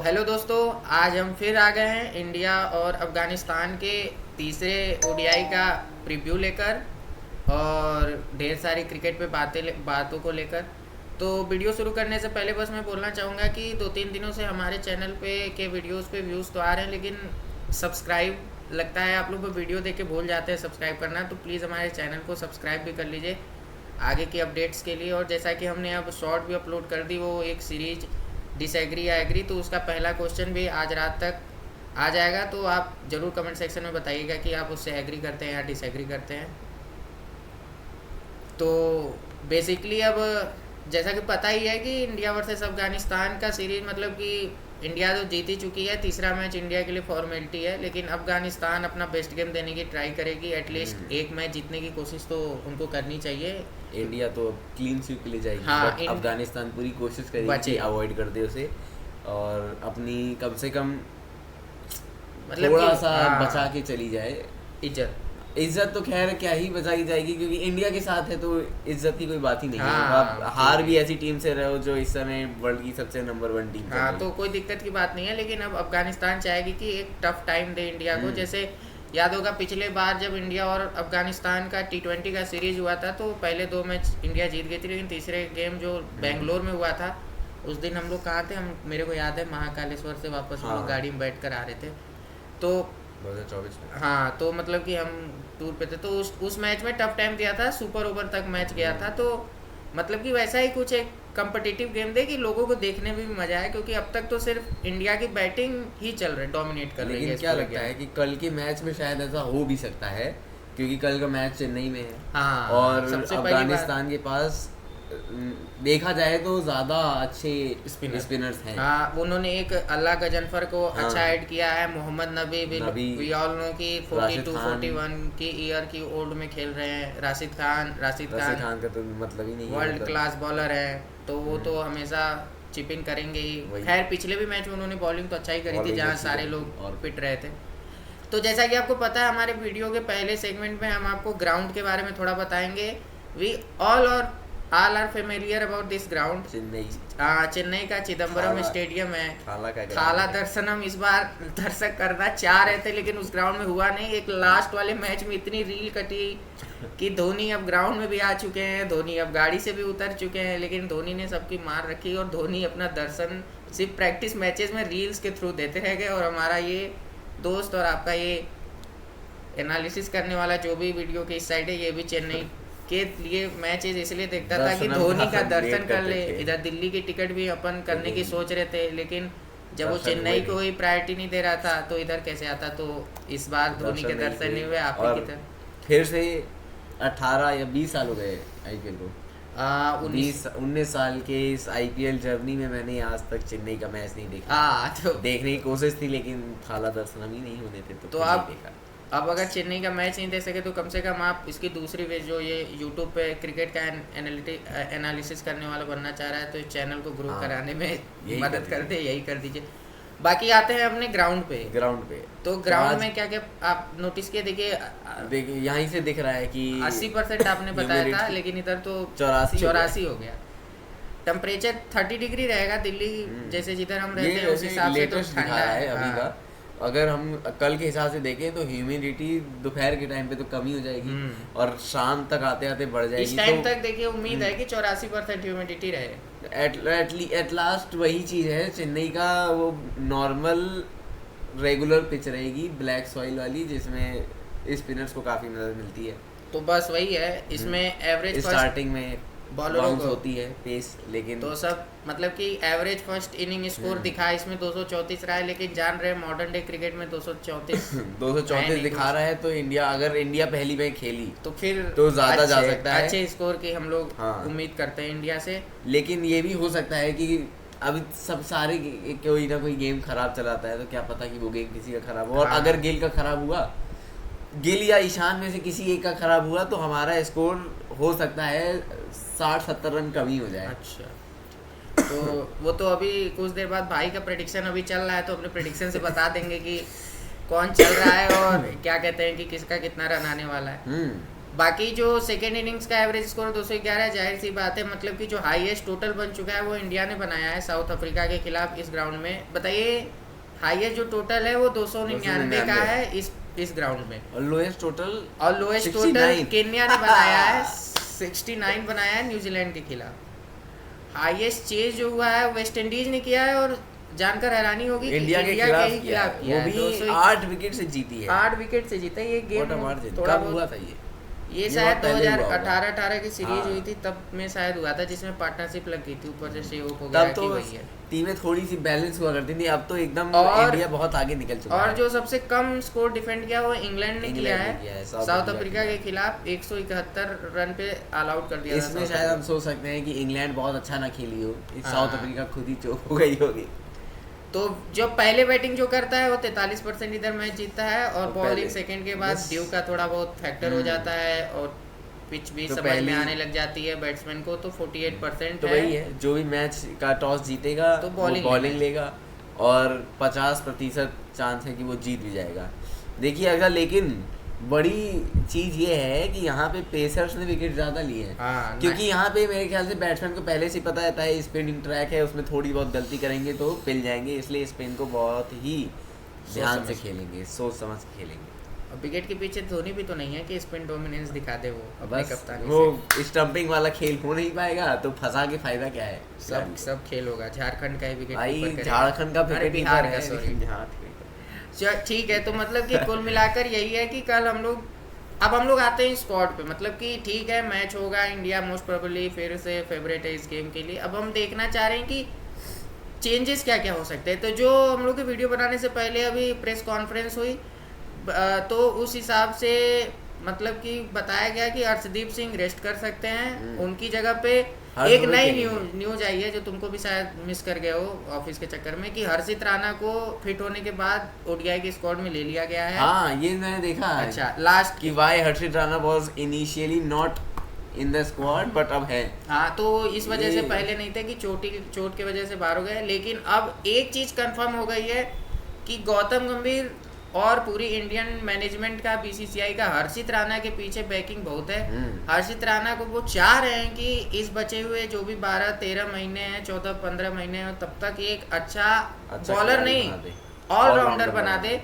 Hello दोस्तों, आज हम फिर आ गए हैं इंडिया और अफ़गानिस्तान के तीसरे ओडीआई का प्रीव्यू लेकर और ढेर सारी क्रिकेट पे बातों को लेकर। तो वीडियो शुरू करने से पहले बस मैं बोलना चाहूँगा कि 2-3 दिनों से हमारे चैनल पे के वीडियोस पे व्यूज़ तो आ रहे हैं, लेकिन सब्सक्राइब लगता है आप लोग वीडियो देख के भूल जाते हैं सब्सक्राइब करना। तो प्लीज़ हमारे चैनल को सब्सक्राइब भी कर लीजिए आगे की अपडेट्स के लिए। और जैसा कि हमने अब शॉर्ट भी अपलोड कर दी, वो एक सीरीज डिसएग्री या एग्री, तो उसका पहला क्वेश्चन भी आज रात तक आ जाएगा। तो आप ज़रूर कमेंट सेक्शन में बताइएगा कि आप उससे एग्री करते हैं या डिसएग्री करते हैं। तो बेसिकली अब जैसा कि पता ही है कि इंडिया वर्सेस अफ़गानिस्तान का सीरीज़, मतलब कि इंडिया तो जीत ही चुकी है। तीसरा मैच इंडिया के लिए फॉर्मेलिटी है, लेकिन अफ़गानिस्तान अपना बेस्ट गेम देने की ट्राई करेगी। एटलीस्ट एक मैच जीतने की कोशिश तो उनको करनी चाहिए। इंडिया तो क्लीन स्वीप के लिए जाएगी, हाँ, बट अफगानिस्तान पूरी कोशिश करेगी कि अवॉइड कर दे उसे और अपनी कम से कम मतलब थोड़ा सा बचा के चली जाए। इज्जत तो खैर क्या ही बचाई जाएगी, क्योंकि इंडिया के साथ है तो इज्जत की कोई बात ही नहीं है। आप हार भी ऐसी टीम से रहे हो जो इस समय वर्ल्ड की सबसे नंबर 1 टीम है। तो कोई दिक्कत की बात नहीं है, लेकिन अब अफगानिस्तान चाहेगी कि एक टफ टाइम दे इंडिया को। जैसे याद होगा पिछले बार जब इंडिया और अफगानिस्तान का T20 का सीरीज हुआ था, तो पहले 2 मैच इंडिया जीत गई थी, लेकिन तीसरे गेम जो बेंगलोर में हुआ था, उस दिन हम लोग कहाँ थे, मेरे को याद है महाकालेश्वर से वापस हम लोग गाड़ी में बैठ कर आ रहे थे। तो 2024 में हाँ, तो मतलब कि हम टूर पे थे, तो उस मैच में टफ टाइम दिया था, सुपर ओवर तक मैच गया था। तो मतलब कि वैसा ही कुछ एक कम्पिटिटिव गेम दे कि लोगों को देखने में भी मजा आए, क्योंकि अब तक तो सिर्फ इंडिया की बैटिंग ही चल रही, डोमिनेट कर रही है। लेकिन क्या लगता है कि कल के मैच में शायद ऐसा हो भी सकता है, क्योंकि कल का मैच चेन्नई में है। हाँ, और अफगानिस्तान के पास देखा जाए तो ज्यादा अच्छे स्पिनर्स हैं। हाँ, उन्होंने एक अल्लाह गजनफर को अच्छा ऐड किया है। मोहम्मद नबी वी ऑल नो की 42-41 की ईयर की ओल्ड में खेल रहे हैं। राशिद खान का तो मतलब ही नहीं है, वर्ल्ड क्लास बॉलर है, तो वो तो हमेशा चिपिंग करेंगे ही। खैर पिछले भी मैच में उन्होंने बॉलिंग तो अच्छा ही करी थी, जहाँ सारे लोग और पिट रहे थे। तो जैसा कि आपको पता है, हमारे वीडियो के पहले सेगमेंट में हम आपको ग्राउंड के बारे में थोड़ा बताएंगे। We all are familiar about this ground. Chennai का चिदम्बरम स्टेडियम है, खाला दर्शनम इस बार दर्शक करना चाह रहे थे, लेकिन उस ग्राउंड में हुआ नहीं। एक लास्ट वाले मैच में इतनी रील कटी कि धोनी अब ग्राउंड में भी आ चुके हैं, धोनी अब गाड़ी से भी उतर चुके हैं, लेकिन धोनी ने सबकी मार रखी और धोनी अपना दर्शन सिर्फ प्रैक्टिस मैचेस में रील्स के थ्रू देते रह गए। और हमारा ये दोस्त और आपका ये एनालिसिस करने वाला जो भी वीडियो के इस साइड है, ये भी चेन्नई के लिए मैचेस इसलिए देखता था कि धोनी का दर्शन कर ले। इधर दिल्ली की टिकट भी अपन करने की सोच रहे थे, लेकिन जब वो चेन्नई को ही प्रायोरिटी नहीं दे रहा था, तो इधर कैसे आता। तो इस बार धोनी के दर्शन नहीं हुए। आप की तरह फिर से 18 या 20 साल हो गए आईपीएल को। 19 साल के इस आईपीएल जर्नी में मैंने आज तक चेन्नई का मैच नहीं देखा। तो देखने की कोशिश थी, लेकिन खाला दर्शन ही नहीं होने थे, तो आप देखा। अब अगर चेन्नई का मैच नहीं देख सके, तो कम से कम आप इसकी दूसरी वे जो ये यूट्यूब पे क्रिकेट का एनालिसिस करने वाला बनना चाह रहा है, तो इस चैनल को ग्रो कराने में मदद कर दे, यही कर दीजिए। बाकी आते हैं अपने ग्राउंड पे। तो ग्राउंड में क्या क्या आप नोटिस किए? देखिए यहीं से दिख रहा है कि 80% आपने बताया था, लेकिन इधर तो 84 हो गया। टेम्परेचर 30 डिग्री रहेगा दिल्ली जैसे जिधर हम रहते हैं, उस हिसाब से तो ठंडा है अभी का। अगर हम कल के हिसाब से देखें तो ह्यूमिडिटी दोपहर के टाइम पे तो कम ही हो जाएगी और शाम तक आते आते बढ़ जाएगी। इस टाइम तक देखिए उम्मीद है कि 84% ह्यूमिडिटी रहे। एट लास्ट वही चीज़ है, चेन्नई का वो नॉर्मल रेगुलर पिच रहेगी, ब्लैक सॉइल वाली, जिसमें स्पिनर्स को काफ़ी मदद मिलती है। तो बस वही है, इसमें एवरेज स्टार्टिंग में बॉलरों को होती है पेस, लेकिन तो सब मतलब कि एवरेज फर्स्ट इनिंग स्कोर दिखा है इसमें 234 रहा है, लेकिन जान रहे मॉडर्न डे क्रिकेट में 234 दिखा रहा है। तो अगर इंडिया पहली में खेली तो फिर तो ज्यादा जा सकता है, अच्छे स्कोर की हम लोग उम्मीद करते हैं इंडिया से। लेकिन ये भी हो सकता है कि अब सब सारे कोई ना कोई गेम खराब चलाता है, तो क्या पता कि वो गेम किसी का खराब हो। और अगर गिल का खराब हुआ, गिल या ईशान में से किसी एक का खराब हुआ, तो हमारा स्कोर हो सकता है 60-70 रन कम ही हो जाए। अच्छा, तो वो तो अभी कुछ देर बाद भाई का प्रेडिक्शन अभी चल रहा है, तो अपने प्रेडिक्शन से बता देंगे कि कौन चल रहा है और क्या कहते हैं कि किसका कितना रन आने वाला है। बाकी जो सेकेंड इनिंग्स का एवरेज स्कोर 211 है, जाहिर सी बात है, मतलब कि जो हाईएस्ट टोटल बन चुका है वो इंडिया ने बनाया है साउथ अफ्रीका के खिलाफ इस ग्राउंड में। बताइए, हाईएस्ट जो टोटल है वो 299 का है इस ग्राउंड में, और लोएस्ट टोटल केन्या ने बनाया है 69 बनाया है न्यूजीलैंड के खिलाफ। हाईएस्ट चेज जो हुआ है वेस्ट इंडीज ने किया है, और जानकर हैरानी होगी कि इंडिया के ही खिलाफ किया है, वो भी 8 विकेट से जीती है। 8 विकेट से जीता ये गेम। थोड़ा हुआ था ये शायद 2018 की सीरीज हाँ। हुई थी, तब में शायद हुआ था, जिसमें पार्टनरशिप लग गई थी, ऊपर से शेव हो गया कि वही है। टीमें थोड़ी सी बैलेंस हुआ करती थी, अब तो एकदम इंडिया बहुत आगे निकल चुका है। और जो सबसे कम स्कोर डिफेंड किया वो इंग्लैंड ने किया है साउथ अफ्रीका के खिलाफ, 171 रन पे ऑल आउट कर दिया। इसमें शायद हम सोच सकते हैं कि इंग्लैंड बहुत अच्छा ना खेली हो, साउथ अफ्रीका खुद ही चौक हो गई होगी। तो जो पहले बैटिंग जो करता है वो 43% इधर मैच जीतता है, और बॉलिंग सेकंड के बाद ड्यू का थोड़ा बहुत फैक्टर हो जाता है, और पिच भी तो समझ में आने लग जाती है बैट्समैन को। तो 48% तो वही है, जो भी मैच का टॉस जीतेगा तो बॉलिंग लेगा, और 50% चांस है कि वो जीत भी जाएगा। देखिए अगर, लेकिन बड़ी चीज ये है कि यहाँ पे पेसर्स ने विकेट ज्यादा लिए हैं। क्योंकि यहाँ पे मेरे ख्याल से बैट्समैन को पहले से पता रहता है स्पिनिंग ट्रैक है, उसमें थोड़ी बहुत गलती करेंगे तो पिल जाएंगे, इसलिए स्पिन को बहुत ही ध्यान से खेलेंगे, सोच समझ के खेलेंगे। विकेट के पीछे धोनी भी तो नहीं है कि स्पिन डोमिनेंस दिखा दे वो अपने कप्तानी वो स्टंपिंग वाला खेल हो नहीं पाएगा, तो फंसा के फायदा क्या है। सब खेल होगा। झारखंड का ही विकेट, भाई झारखंड का विकेट, बिहार का, सॉरी। ठीक है, तो मतलब कि कुल मिलाकर यही है कि कल हम लोग आते हैं स्क्वाड पे। मतलब कि ठीक है, मैच होगा, इंडिया मोस्ट प्रोबेबली फिर से फेवरेट है इस गेम के लिए। अब हम देखना चाह रहे हैं कि चेंजेस क्या क्या हो सकते हैं। तो जो हम लोग की वीडियो बनाने से पहले अभी प्रेस कॉन्फ्रेंस हुई, तो उस हिसाब से मतलब कि बताया गया कि अर्शदीप सिंह रेस्ट कर सकते हैं, उनकी जगह पे एक नई न्यूज आई है जो तुमको भी शायद मिस कर गए हो ऑफिस के चक्कर में, कि हर्षित राणा को फिट होने के बाद ओडीआई के स्क्वाड में ले लिया गया है। हाँ, ये मैंने देखा है। अच्छा, लास्ट कि why Harshit Rana was initially not in the squad, but अब है। हाँ, तो इस वजह से पहले नहीं थे कि चोट की वजह से बाहर हो गए, लेकिन अब एक चीज कंफर्म हो गई है कि गौतम गंभीर और पूरी इंडियन मैनेजमेंट का, बीसीसीआई का, हर्षित राणा के पीछे बैकिंग बहुत है। हर्षित राणा को वो चाह रहे हैं कि इस बचे हुए जो भी 12-13 महीने हैं, 14-15 महीने हैं, तब तक एक अच्छा बॉलर नहीं ऑलराउंडर बना दे।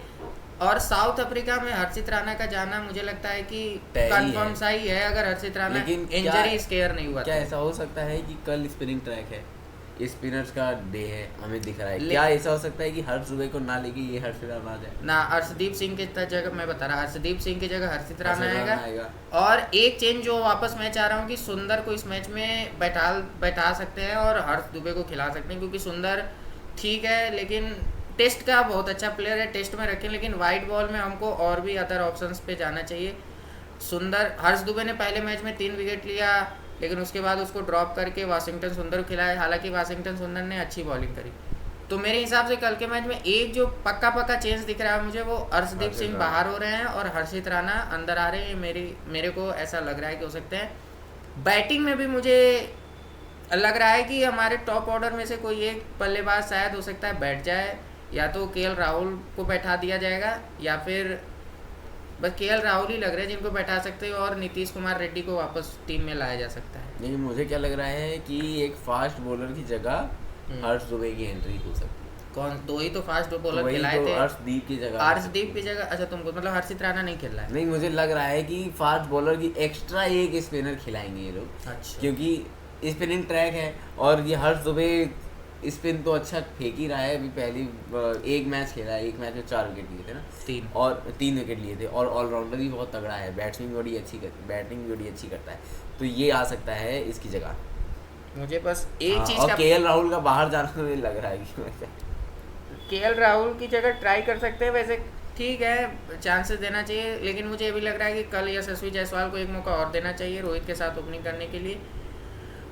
और साउथ अफ्रीका में हर्षित राणा का जाना मुझे लगता है कि कंफर्म सा ही है, अगर हर्षित राणा इंजरी स्केयर नहीं हुआ। क्या ऐसा हो सकता है कि कल स्पिनिंग ट्रैक है, स्पिनर्स का डे है, हमें दिख रहा है, क्या ऐसा हो सकता है कि हर्ष दुबे को ना लेके ये हर्षित राणा आ जाए? ना, अर्शदीप सिंह की जगह मैं बता रहा, अर्शदीप सिंह की जगह हर्षित राणा आएगा। और एक चेंज जो वापस मैं चाह रहा हूँ कि सुंदर को इस मैच में बैठा सकते हैं और हर्ष दुबे को खिला सकते हैं, क्योंकि सुंदर ठीक है लेकिन टेस्ट का बहुत अच्छा प्लेयर है, टेस्ट में रखें, लेकिन वाइट बॉल में हमको और भी अदर ऑप्शंस पे जाना चाहिए। सुंदर, हर्ष दुबे ने पहले मैच में 3 विकेट लिया, लेकिन उसके बाद उसको ड्रॉप करके वाशिंगटन सुंदर को खिलाया, हालांकि वाशिंगटन सुंदर ने अच्छी बॉलिंग करी। तो मेरे हिसाब से कल के मैच में एक जो पक्का चेंज दिख रहा है मुझे, वो अर्शदीप सिंह बाहर हो रहे हैं और हर्षित राणा अंदर आ रहे हैं। मेरे को ऐसा लग रहा है कि हो सकते हैं। बैटिंग में भी मुझे लग रहा है कि हमारे टॉप ऑर्डर में से कोई एक बल्लेबाज शायद हो सकता है बैठ जाए, या तो केएल राहुल को बैठा दिया जाएगा, या फिर बस केएल राहुल ही लग रहे हैं जिनको बैठा सकते हैं, और नीतीश कुमार रेड्डी को वापस टीम में लाया जा सकता है। लेकिन मुझे क्या लग रहा है कि एक फास्ट बॉलर की जगह हर्ष दुबे की एंट्री हो सकती है। कौन? 2 ही तो फास्ट बॉलर खिलाए थे। अर्शदीप की जगह अच्छा, तुमको मतलब हर्षित राणा नहीं खेल रहा है? नहीं, मुझे लग रहा है कि फास्ट बॉलर की एक्स्ट्रा एक स्पिनर खिलाएंगे ये लोग। अच्छा। क्योंकि स्पिनिंग ट्रैक है, और ये हर्ष दुबे स्पिन तो अच्छा फेंक ही रहा है। अभी पहली एक मैच खेला है, एक मैच में 4 विकेट लिए थे ना, 3 विकेट लिए थे, और ऑलराउंडर भी बहुत तगड़ा है, बैटिंग भी बड़ी अच्छी करता है, तो ये आ सकता है इसकी जगह। मुझे बस एक चीज और केएल राहुल का बाहर जाना मुझे लग रहा है कि केएल राहुल की जगह ट्राई कर सकते हैं। वैसे ठीक है, चांसेस देना चाहिए, लेकिन मुझे ये भी लग रहा है कि कल यशस्वी जायसवाल को एक मौका और देना चाहिए रोहित के साथ ओपनिंग करने के लिए।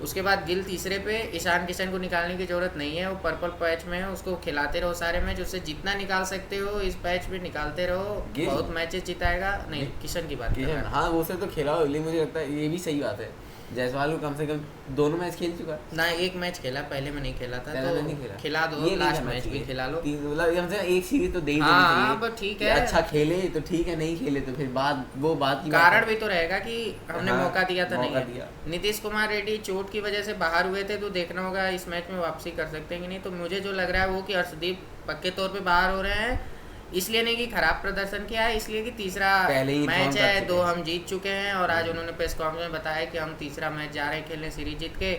उसके बाद गिल तीसरे पे, ईशान किशन को निकालने की जरूरत नहीं है, वो पर्पल पैच में है, उसको खिलाते रहो सारे मैच, उससे जितना निकाल सकते हो इस पैच में निकालते रहो, बहुत मैचेस जिताएगा। नहीं, किशन की बात कर रहा हूं। हाँ, उसे तो खिलाओ, लेकिन मुझे लगता है ये भी सही बात है जायसवाल को कम से कम दोनों मैच खेल चुका है। ना एक मैच खेला, पहले में नहीं खेला था, पहले तो में नहीं खेला। खिला दो, ये नहीं लास्ट करना मैच भी चाहिए। खिला लो। मतलब कम से कम एक सीरीज तो दे ही देनी हाँ चाहिए बस ठीक कि है, अच्छा खेले तो ठीक है, नहीं खेले तो फिर वो बात की बात कारण है। भी तो रहेगा कि हमने हाँ, मौका दिया था, नहीं मौका है। दिया। नीतीश कुमार रेड्डी चोट की वजह से बाहर हुए थे, तो देखना होगा इस मैच में वापसी कर सकते हैं कि नहीं। तो मुझे जो लग रहा है वो कि अर्शदीप पक्के तौर पे बाहर हो रहे हैं, इसलिए नहीं कि खराब प्रदर्शन किया है, इसलिए कि तीसरा पहले ही मैच inform कर है, चुके 2 हैं। हम जीत चुके हैं, और आज उन्होंने प्रेस कॉन्फ्रेंस में बताया कि हम तीसरा मैच जा रहे हैं खेलने सीरीज जीत के।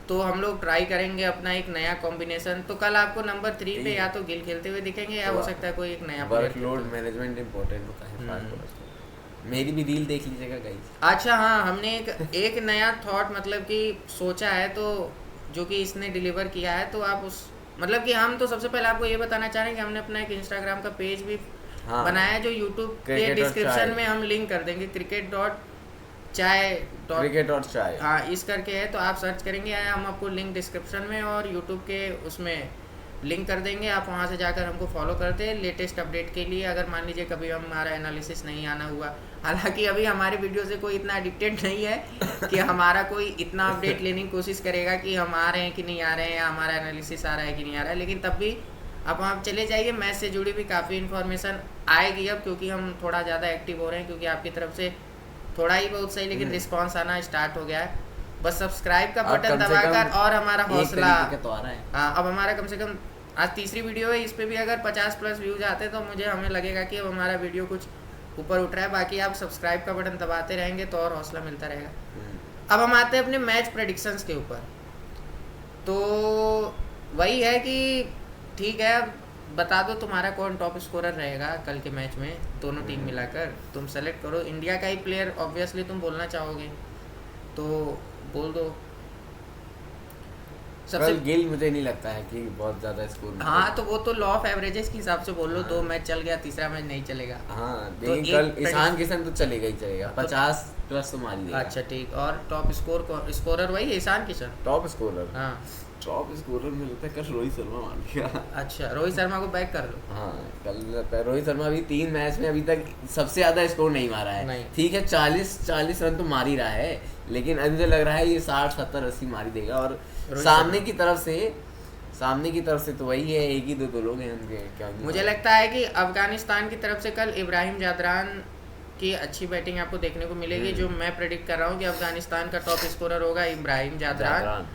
तो हम लोग ट्राई करेंगे अपना एक नया कॉम्बिनेशन। तो कल आपको नंबर 3 पे या तो गिल खेलते हुए दिखेंगे, या हो सकता है कोई एक नया player खेलते वर्कलोड हुए। मैनेजमेंट इम्पोर्टेंट होता है फास्ट बॉलर्स को। मेरी भी रील देख लीजिएगा गाइस। अच्छा हाँ, हमने एक नया थॉट मतलब कि सोचा है, तो जो कि इसने डिलीवर किया है, तो आप उस मतलब कि हम तो सबसे पहले आपको ये बताना चाह रहे हैं कि हमने अपना एक इंस्टाग्राम का पेज भी हाँ, बनाया है, जो यूट्यूब के क्रिकेट और डिस्क्रिप्शन चाय। में हम लिंक कर देंगे, cricket.chai. क्रिकेट और चाय। हाँ इस करके है, तो आप सर्च करेंगे, या हम आपको लिंक डिस्क्रिप्शन में और यूट्यूब के उसमें लिंक कर देंगे, आप वहाँ से जाकर हमको फॉलो करते हैं लेटेस्ट अपडेट के लिए। अगर मान लीजिए कभी हमारा एनालिसिस नहीं आना हुआ, हालांकि अभी हमारे वीडियो से कोई इतना एडिक्टेड नहीं है कि हमारा कोई इतना अपडेट लेने की कोशिश करेगा कि हम आ रहे हैं कि नहीं आ रहे हैं, या हमारा एनालिसिस आ रहा है कि नहीं आ रहा है, लेकिन तब भी आप वहाँ चले जाइए, मैच से जुड़ी भी काफ़ी इन्फॉर्मेशन आएगी अब, क्योंकि हम थोड़ा ज़्यादा एक्टिव हो रहे हैं, क्योंकि आपकी तरफ से थोड़ा ही बहुत सही लेकिन रिस्पांस आना स्टार्ट हो गया है। बस सब्सक्राइब का अब बटन कम से दबाकर, कम और हमारा एक हौसला, तरीके का तो आ रहा है। हाँ अब हमारा कम से कम आज तीसरी वीडियो है, इस पे भी अगर 50+ व्यूज आते तो हमें लगेगा कि अब हमारा वीडियो कुछ ऊपर उठ रहा है। बाकी आप सब्सक्राइब का बटन दबाते रहेंगे तो और हौसला मिलता रहेगा। अब हम आते हैं अपने मैच प्रेडिक्शंस के ऊपर। तो वही है कि ठीक है, अब बता दो तुम्हारा कौन टॉप स्कोरर रहेगा कल के मैच में, दोनों टीम मिलाकर तुम सेलेक्ट करो। इंडिया का ही प्लेयर ऑब्वियसली तुम बोलना चाहोगे, तो बोल दो। सबसे गिल मुझे नहीं लगता है कि बहुत ज्यादा स्कोर। हाँ तो वो तो लॉ ऑफ एवरेजेस के हिसाब से बोल लो। 2 मैच चल गया, तीसरा मैच नहीं चलेगा। हाँ तो लेकिन कल ईशान किशन तो चलेगा ही चलेगा, 50+ तो मार ही देगा। अच्छा ठीक, और टॉप स्कोरर वही है ईशान किशन। टॉप स्कोरर, हाँ टॉप स्कोरर में लगता है कल रोहित शर्मा मार दिया। अच्छा, रोहित शर्मा को बैक कर लो। हाँ कल रोहित शर्मा अभी 3 मैच में अभी तक सबसे ज्यादा स्कोर नहीं मारा है। नहीं। ठीक है 40 रन तो मार ही रहा है, लेकिन अभी मुझे लग रहा है ये 60 70 80 मार ही देगा। और सामने की तरफ से तो वही है, एक ही दो लोग हैं उनके। क्या मुझे लगता है कि अफगानिस्तान की तरफ से कल इब्राहिम जादरान की अच्छी बैटिंग आपको देखने को मिलेगी। जो मैं प्रेडिक्ट कर रहा हूँ कि अफगानिस्तान का टॉप स्कोरर होगा इब्राहिम जादरान।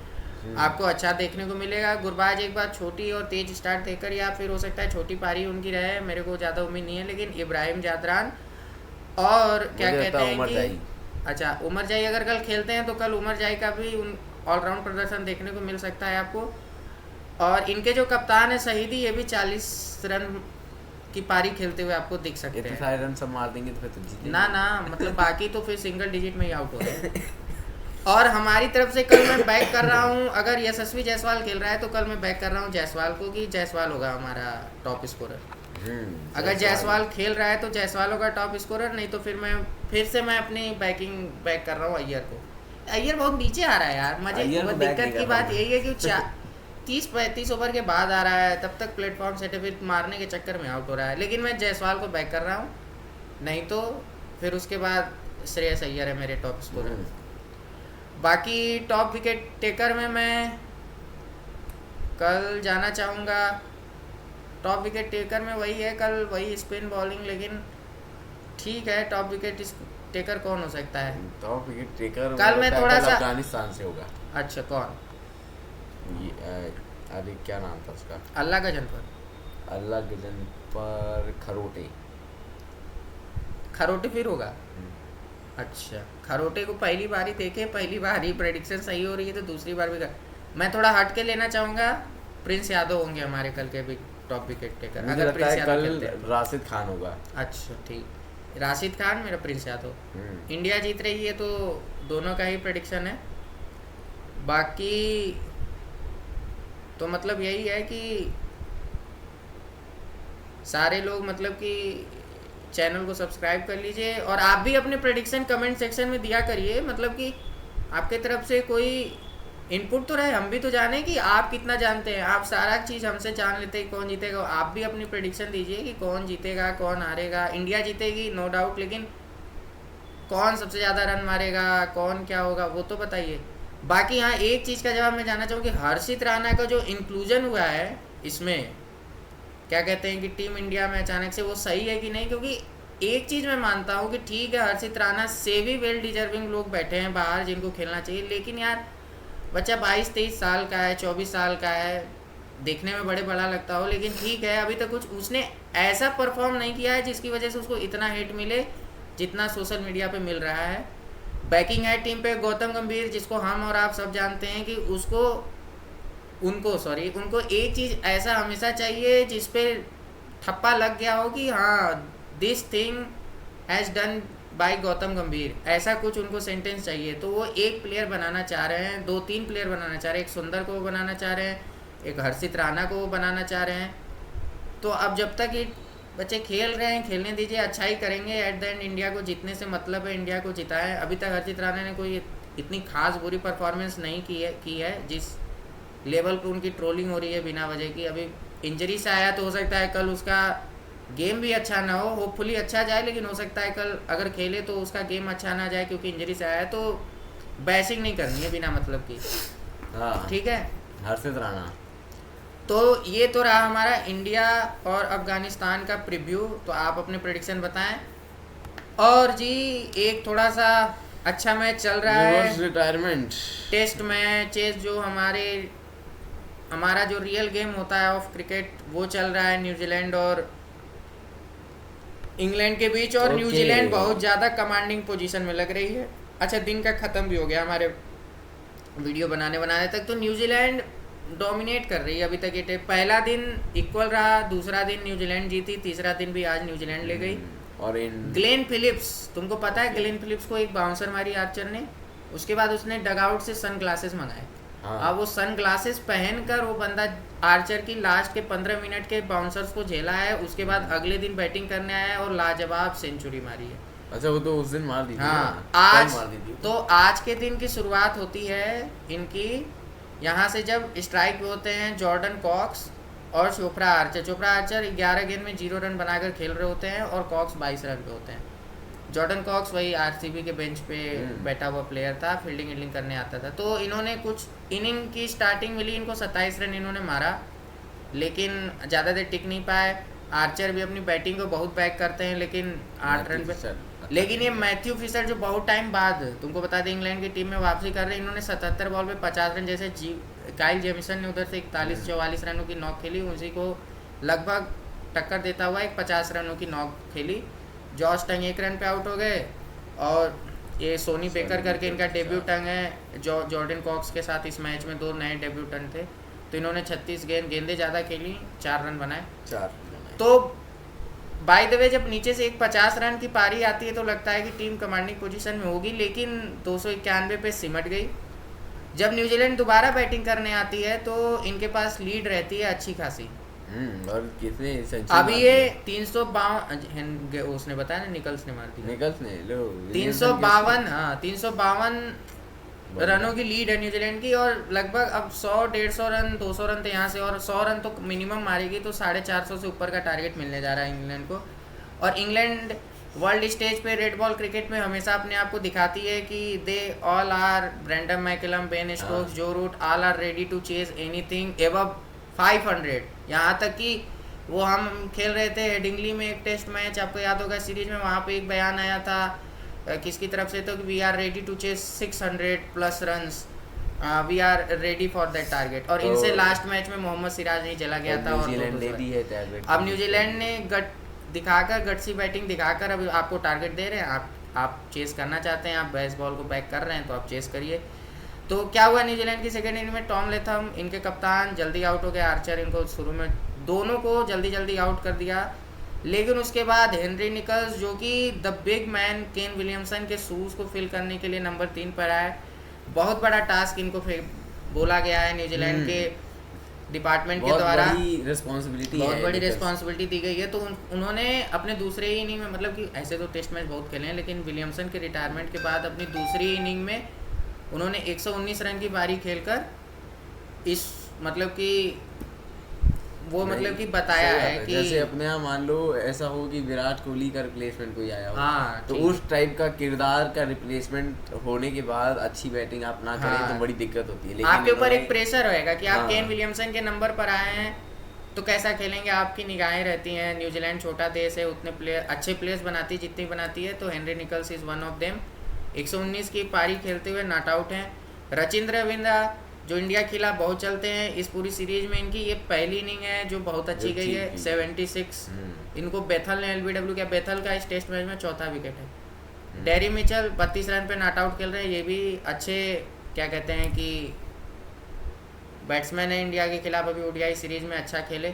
आपको अच्छा देखने को मिलेगा। गुरबाज एक बार छोटी और तेज स्टार्ट देकर, या फिर हो सकता है छोटी पारी उनकी रहे, मेरे को ज़्यादा उम्मीद नहीं है, लेकिन इब्राहिम जादरान और क्या कहते हैं कि अच्छा उमर जाई अगर कल खेलते हैं तो कल उमर जाई का भी ऑलराउंड प्रदर्शन देखने को मिल सकता है आपको। और इनके जो कप्तान है शहीदी, ये भी 40 रन की पारी खेलते हुए आपको दिख सकते हैं। सारे रन सब मार देंगे तो फिर तो जीतेंगे। ना मतलब बाकी तो फिर सिंगल डिजिट में ही आउट हो रहे हैं। और हमारी तरफ से कल मैं बैक कर रहा हूँ, अगर यशस्वी जायसवाल खेल रहा है तो कल मैं बैक कर रहा हूँ जायसवाल को, कि जायसवाल होगा हमारा टॉप स्कोरर। अगर जायसवाल खेल रहा है तो जायसवाल होगा टॉप स्कोरर, नहीं तो फिर से मैं अपनी बैक कर रहा हूँ अय्यर को। अय्यर बहुत नीचे आ रहा है यार, मुझे दिक्कत की बात यही है कि 30-35 ओवर के बाद आ रहा है, तब तक प्लेटफॉर्म सर्टिफिकेट मारने के चक्कर में आउट हो रहा है। लेकिन मैं जायसवाल को बैक कर रहा हूँ, नहीं तो फिर उसके बाद श्रेयस अय्यर है मेरे टॉप स्कोरर। बाकी टॉप विकेट टेकर में मैं कल जाना चाहूँगा, टॉप विकेट टेकर में वही है कल, वही स्पिन बॉलिंग। लेकिन ठीक है, टॉप विकेट टेकर कौन हो सकता है? टॉप विकेट टेकर कल मैं थोड़ा सा अफगानिस्तान से होगा। अच्छा कौन? अरे क्या नाम था उसका? अल्लाह का जन पर खरोटे फिर होगा। अच्छा, खरोटे को पहली बार ही देखे, पहली बार ही प्रेडिक्शन सही हो रही है, तो दूसरी बार भी मैं थोड़ा हट के लेना चाहूँगा। प्रिंस यादव होंगे हमारे कल के भी टॉप विकेट टेकर। अगर प्रिंस यादव खेलते हैं राशिद खान होगा। अच्छा ठीक, राशिद खान मेरा, प्रिंस यादव। इंडिया जीत रही है तो दोनों का ही प्रेडिक्शन है। बाकी तो मतलब यही है कि सारे लोग मतलब कि चैनल को सब्सक्राइब कर लीजिए, और आप भी अपने प्रेडिक्शन कमेंट सेक्शन में दिया करिए। मतलब कि आपके तरफ से कोई इनपुट तो रहे, हम भी तो जाने कि आप कितना जानते हैं। आप सारा चीज़ हमसे जान लेते हैं कौन जीतेगा, आप भी अपनी प्रेडिक्शन दीजिए कि कौन जीतेगा कौन हारेगा। इंडिया जीतेगी नो डाउट, लेकिन कौन सबसे ज़्यादा रन मारेगा, कौन क्या होगा, वो तो बताइए। बाकी हाँ, एक चीज़ का जवाब मैं जानना चाहूँ कि हर्षित राणा का जो इंक्लूजन हुआ है इसमें, क्या कहते हैं कि टीम इंडिया में अचानक से, वो सही है कि नहीं? क्योंकि एक चीज़ मैं मानता हूँ कि ठीक है, हर्षित राणा से भी वेल डिजर्विंग लोग बैठे हैं बाहर जिनको खेलना चाहिए, लेकिन यार बच्चा 22-23 साल का है, 24 साल का है, देखने में बड़े बड़ा लगता हो, लेकिन ठीक है, अभी तक कुछ उसने ऐसा परफॉर्म नहीं किया है जिसकी वजह से उसको इतना हिट मिले जितना सोशल मीडिया पे मिल रहा है। बैकिंग है टीम पे गौतम गंभीर, जिसको हम और आप सब जानते हैं कि उनको एक चीज़ ऐसा हमेशा चाहिए जिस पे ठप्पा लग गया हो कि हाँ, this thing has done by Gautam गंभीर, ऐसा कुछ उनको सेंटेंस चाहिए। तो वो एक प्लेयर बनाना चाह रहे हैं, 2-3 प्लेयर बनाना चाह रहे हैं, एक सुंदर को वो बनाना चाह रहे हैं, एक हर्षित राणा को वो बनाना चाह रहे हैं। तो अब जब तक ये बच्चे खेल रहे हैं, खेलने दीजिए, अच्छा ही करेंगे। एट द एंड इंडिया को जीतने से मतलब है, इंडिया को जिताएं। अभी तक हर्षित राणा ने कोई इतनी खास बुरी परफॉर्मेंस नहीं की है जिस लेवल पर उनकी ट्रोलिंग हो रही है बिना वजह की। अभी इंजरी से आया तो हो सकता है कल उसका गेम भी अच्छा ना हो, होपफुली अच्छा जाए, लेकिन हो सकता है कल अगर खेले तो उसका गेम अच्छा ना जाए क्योंकि इंजरी से आया। तो बैसिंग नहीं करनी है बिना मतलब की। हाँ ठीक है, हर्षित राणा। तो ये तो रहा हमारा इंडिया और अफगानिस्तान का प्रीव्यू। तो आप अपने प्रेडिक्शन बताएं। और जी एक थोड़ा सा अच्छा मैच चल रहा है, रिटायरमेंट टेस्ट मैचेस, जो हमारा जो रियल गेम होता है ऑफ क्रिकेट, वो चल रहा है न्यूजीलैंड और इंग्लैंड के बीच। और न्यूजीलैंड बहुत ज़्यादा कमांडिंग पोजीशन में लग रही है। अच्छा, दिन का ख़त्म भी हो गया हमारे वीडियो बनाने तक। तो न्यूजीलैंड डोमिनेट कर रही है अभी तक। ये पहला दिन इक्वल रहा, दूसरा दिन न्यूजीलैंड जीती, तीसरा दिन भी आज न्यूजीलैंड ले गई। और ग्लेन फिलिप्स, तुमको पता है ग्लेन फिलिप्स को एक बाउंसर मारी आर्चर ने, उसके बाद उसने डगआउट से सन ग्लासेस मंगाए। हाँ। अब वो सन ग्लासेस पहनकर वो बंदा आर्चर की लास्ट के 15 मिनट के बाउंसर्स को झेला है, उसके बाद अगले दिन बैटिंग करने आया है और लाजवाब सेंचुरी मारी है। अच्छा, वो तो उस दिन मार दी थी। हाँ, आज मार दी थी। तो आज के दिन की शुरुआत होती है इनकी यहाँ से, जब स्ट्राइक पे होते हैं जॉर्डन कॉक्स और चोपड़ा आर्चर 11 गेंद में 0 रन बनाकर खेल रहे होते हैं और कॉक्स 22 रन पे होते हैं। जॉर्डन कॉक्स वही आरसीबी के बेंच पे बैठा हुआ प्लेयर था, फील्डिंग करने आता था। तो इन्होंने कुछ इनिंग की स्टार्टिंग मिली इनको, 27 रन इन्होंने मारा, लेकिन ज़्यादा देर टिक नहीं पाए। आर्चर भी अपनी बैटिंग को बहुत बैक करते हैं, लेकिन 8 रन पे। लेकिन ये मैथ्यू फिशर जो बहुत टाइम बाद, तुमको बता दें, इंग्लैंड की टीम में वापसी कर रहे हैं, इन्होंने 77 बॉल पे 50 रन, जैसे काइल जेमिसन ने उधर से 41-44 रनों की नॉक खेली, उसी को लगभग टक्कर देता हुआ एक 50 रनों की नॉक खेली। जॉश टंग 1 रन पे आउट हो गए। और ये सोनी बेकर करके इनका डेब्यूटंट है जॉर्डन कॉक्स के साथ इस मैच में 2 नए डेब्यूटेंट थे। तो इन्होंने 36 गेंदें ज़्यादा खेली, 4 रन बनाए। तो बाय द वे, जब नीचे से एक 50 रन की पारी आती है तो लगता है कि टीम कमांडिंग पोजीशन में होगी, लेकिन 291 पे सिमट गई। जब न्यूजीलैंड दोबारा बैटिंग करने आती है तो इनके पास लीड रहती है अच्छी खासी। और कितने अभी ये 352, उसने बताया ना, निकल्स ने मार दी, 352, हाँ 352 रनों की लीड है न्यूजीलैंड की। और लगभग अब 100-150 रन, 200 रन तो यहाँ से, और 100 रन तो मिनिमम मारेगी, तो 450 से ऊपर का टारगेट मिलने जा रहा है इंग्लैंड को। और इंग्लैंड वर्ल्ड स्टेज पे रेड बॉल क्रिकेट में हमेशा अपने आप को दिखाती है कि they all are, Brendon McCullum, Ben Stokes, Joe Root, all are ready to chase anything above 500। यहाँ तक कि वो हम खेल रहे थे हेडिंगली में एक टेस्ट मैच, आपको याद होगा सीरीज में, वहाँ पे एक बयान आया था किसकी तरफ से, तो we are ready to chase 600+ runs, we are ready for that target. और इनसे लास्ट मैच में मोहम्मद सिराज नहीं चला गया था। और अब न्यूजीलैंड ने गट्सी बैटिंग दिखाकर अब आपको टारगेट दे रहे हैं, आप चेस करना चाहते हैं, आप बेसबॉल को बैक कर रहे हैं तो आप चेस करिए। तो क्या हुआ न्यूजीलैंड की सेकेंड इनिंग में, टॉम लेथम इनके कप्तान जल्दी आउट हो गए, आर्चर इनको शुरू में दोनों को जल्दी आउट कर दिया। लेकिन उसके बाद हेनरी निकल्स, जो कि the big man Kane Williamson के शूज़ को फिल करने के लिए नंबर 3 पर आए, बहुत बड़ा टास्क इनको बोला गया है न्यूजीलैंड के डिपार्टमेंट के द्वारा, बहुत बड़ी रिस्पॉन्सिबिलिटी दी गई है। तो उन्होंने अपने दूसरे ही इनिंग में, मतलब कि ऐसे तो टेस्ट मैच बहुत खेले हैं, लेकिन विलियमसन के रिटायरमेंट के बाद अपनी दूसरी इनिंग में उन्होंने 119 रन की पारी खेलकर इस, मतलब कि वो नहीं, मतलब कि बताया सही बात है कि जैसे अपने यहाँ मान लो ऐसा हो कि विराट कोहली का रिप्लेसमेंट कोई आया हो, हाँ, तो ठीक। उस टाइप का किरदार का रिप्लेसमेंट होने के बाद अच्छी बैटिंग आप ना करें हाँ, तो बड़ी दिक्कत होती है। लेकिन आपके ऊपर इन्होंने- एक प्रेशर रहेगा कि आप हाँ। केन विलियमसन के नंबर पर आए हैं तो कैसा खेलेंगे, आपकी निगाहें रहती हैं। न्यूजीलैंड छोटा देश है, उतने प्लेयर अच्छे प्लेयर्स बनाती जितनी बनाती है, तो Henry Nicholls is one of them. 119 की पारी खेलते हुए नॉट आउट हैं। रचिंद्र रविंद्रा जो इंडिया के खिलाफ बहुत चलते हैं, इस पूरी सीरीज में इनकी ये पहली इनिंग है जो बहुत अच्छी जो गई है, ठीक 76। इनको बेथल ने LBW किया, बेथल का इस टेस्ट मैच में चौथा विकेट है। डेरी हम्म। मिचेल 32 रन पे नॉट आउट खेल रहे हैं, ये भी अच्छे क्या कहते हैं कि बैट्समैन है इंडिया के खिलाफ, अभी ODI सीरीज में अच्छा खेले।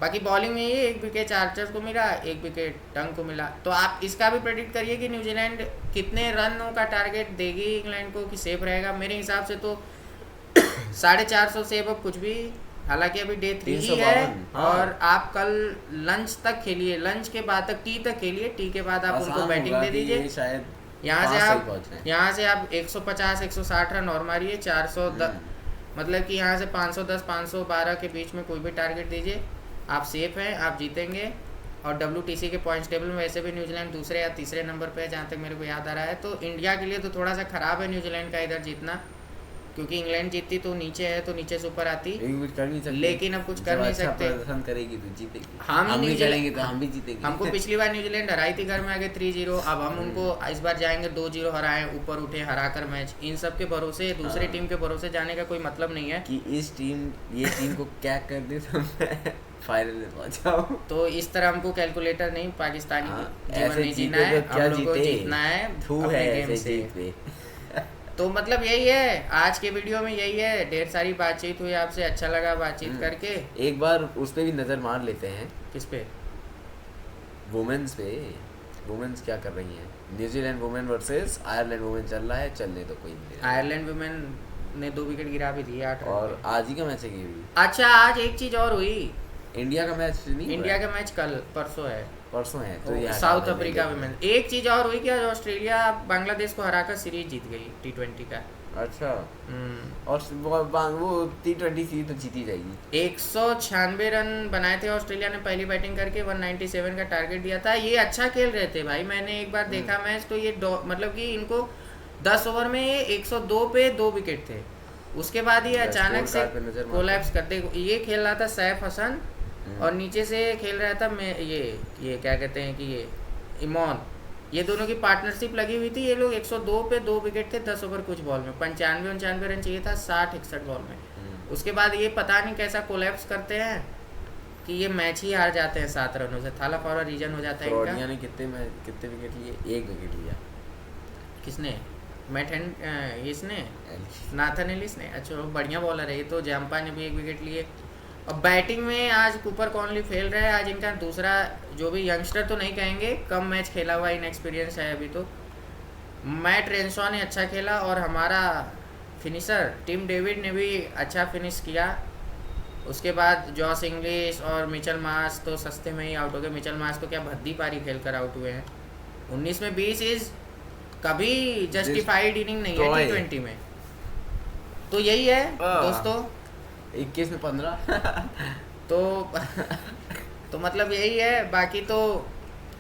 बाकी बॉलिंग में ये एक विकेट आर्चर को मिला, एक विकेट डंग को मिला। तो आप इसका भी प्रेडिक्ट करिए कि न्यूजीलैंड कितने रनों का टारगेट देगी इंग्लैंड को, कि सेफ रहेगा। मेरे हिसाब से तो 450 सेव अब कुछ भी, हालांकि अभी डे 3 ही है। 352, हाँ। और आप कल लंच तक खेलिए, लंच के बाद तक टी तक खेलिए, टी के बाद आप उनको बैटिंग दे दीजिए। शायद यहाँ से 5 आप तक पहुंच रहे हैं। यहाँ से आप 150 160 रन और मारिए, 410 मतलब कि यहाँ से 510 512 के बीच में कोई भी टारगेट दीजिए, आप सेफ हैं, आप जीतेंगे। और WTC के पॉइंट्स टेबल में वैसे भी न्यूजीलैंड दूसरे या तीसरे नंबर पे है जहाँ तक मेरे को याद आ रहा है। तो इंडिया के लिए तो थोड़ा सा ख़राब है न्यूजीलैंड का इधर जीतना, क्योंकि इंग्लैंड जीतती तो नीचे है, तो नीचे से ऊपर आती, लेकिन कुछ कर नहीं सकते। लेकिन अब कुछ कर नहीं अच्छा सकते। प्रदर्शन करेगी तो जीतेगी, हम भी न्यूजीलैंड- चलेंगे तो हम भी जीतेंगे। हमको पिछली बार न्यूजीलैंड हराई थी घर में आगे 3-0, अब हम उनको इस बार जाएंगे 2-0 हराएं, ऊपर उठे हराकर मैच। इन सब के भरोसे, दूसरे टीम के भरोसे जाने का कोई मतलब नहीं है। कि ये टीम को क्या कर दे तो मैं फाइनल में पहुंच जाऊं। तो इस तरह हमको कैलकुलेटर नहीं, पाकिस्तानी हाँ, जीवन ऐसे नहीं जीना जीते है, तो क्या हम लोग को जीते? जीतना है थू अपने है गेम ऐसे से। जीत पे। तो मतलब यही है, आज के वीडियो में यही है। ढेर सारी बातचीत हुई आपसे, अच्छा लगा बातचीत करके। एक बार उस पे भी नजर मार लेते हैं, किस पे? वुमेन्स पे। वुमेन्स क्या कर रही हैं? New Zealand women versus Ireland women चल रहा है, चलने तो कोई नहीं। आयरलैंड वुमेन ने 2 विकेट गिरा भी दिए 8 रन और पे। आज ही का मैच है ये भी। अच्छा, आज एक चीज और हुई, इंडिया का मैच नहीं हुआ इंडिया है? का मैच कल परसों है, परसों है तो ये साउथ हटा अफ्रीका देंगे। वुमेन। एक चीज और हुई कि आज ऑस्ट्रेलिया बांग्लादेश को हराकर सीरीज जीत गई T20 का। अच्छा, हम्म। और वो T20 सीरीज तो जीती जाएगी। 196 रन बनाए थे ऑस्ट्रेलिया ने पहली बैटिंग करके, 197 का टारगेट दिया था। ये अच्छा खेल रहे थे भाई, मैंने एक बार देखा मैच, तो ये मतलब कि इनको 10 ओवर में ये 102 पे 2 विकेट थे। उसके बाद ये अचानक से स्कोर कार्ड पे नजर मारते कोलैप्स करते, ये खेल रहा था सैफ हसन और नीचे से खेल रहा था मैं ये क्या कहते हैं कि ये इमोन, ये दोनों की पार्टनरशिप लगी हुई थी। ये लोग 102 पे 2 विकेट थे 10 ओवर कुछ बॉल में, 95-99 रन चाहिए था 60-61 बॉल में। उसके बाद ये पता नहीं कैसा कोलैप्स करते हैं कि ये मैच ही हार जाते हैं 7 रनों से। थाला फॉरा रीजन हो जाता है क्रोएशिया इनका। ने कितने विकेट लिए? 1 विकेट लिया। किसने? इसने नाथन एलिस ने। अच्छा, बढ़िया बॉलर है ये तो। जम्पा ने भी 1 विकेट लिए। और बैटिंग में आज कूपर कॉनली फेल रहा है। आज इनका दूसरा, जो भी यंगस्टर तो नहीं कहेंगे, कम मैच खेला हुआ, इनएक्सपीरियंस है अभी तो। मैट रेंसॉ ने अच्छा खेला और हमारा फिनिशर टिम डेविड ने भी अच्छा फिनिश किया। उसके बाद जॉस इंग्लिश और मिचेल मार्श तो सस्ते में ही आउट हो गए। मिचेल मार्श तो क्या भद्दी पारी खेलकर आउट हुए हैं। 19 में 20 इज कभी जस्टिफाइड इनिंग नहीं है T20 में। तो यही है दोस्तों। 21 में 15 तो मतलब यही है। बाकी तो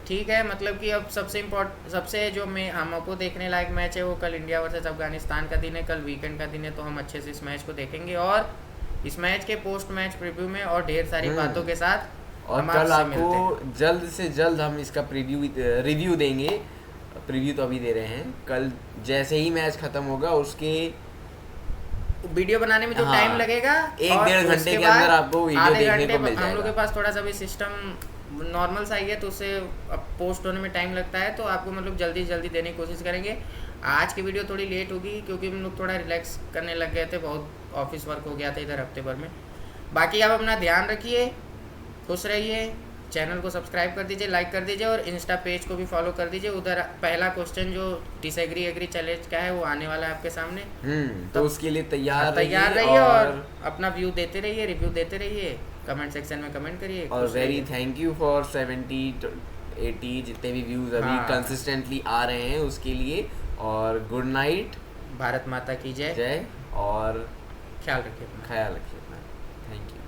ठीक है, मतलब कि अब सबसे जो मैं हमको देखने लायक मैच है वो कल इंडिया वर्सेस अफगानिस्तान का दिन है। कल वीकेंड का दिन है, तो हम अच्छे से इस मैच को देखेंगे और इस मैच के पोस्ट मैच प्रीव्यू में और ढेर सारी बातों के साथ और कल आपको जल्द से जल्द हम इसका रिव्यू देंगे। प्रीव्यू तो अभी दे रहे हैं, कल जैसे ही मैच खत्म होगा उसके वीडियो बनाने में जो हाँ, टाइम लगेगा 1-1.5 घंटे के अंदर आपको वीडियो देखने को मिल जाएगा। हम लोग के पास थोड़ा सा भी सिस्टम नॉर्मल सा ही है, तो उससे अब पोस्ट होने में टाइम लगता है, तो आपको मतलब जल्दी देने की कोशिश करेंगे। आज की वीडियो थोड़ी लेट होगी क्योंकि हम लोग थोड़ा रिलैक्स करने लग गए थे, बहुत ऑफिस वर्क हो गया था इधर हफ्ते भर में। बाकी आप अपना ध्यान रखिए, खुश रहिए, चैनल को सब्सक्राइब कर दीजिए, लाइक कर दीजिए और इंस्टा पेज को भी फॉलो कर दीजिए। उधर पहला क्वेश्चन जो डिसएग्री एग्री चैलेंज का है वो आने वाला है आपके सामने, तो उसके लिए तैयार रहिए और अपना व्यू देते रहिए, रिव्यू देते रहिए, कमेंट सेक्शन में कमेंट करिए। और वेरी थैंक यू फॉर 70-80 जितने भी व्यूज अभी कंसिस्टेंटली आ रहे हैं उसके लिए। और गुड नाइट, भारत माता की जय और ख्याल रखिए अपना। Thank you.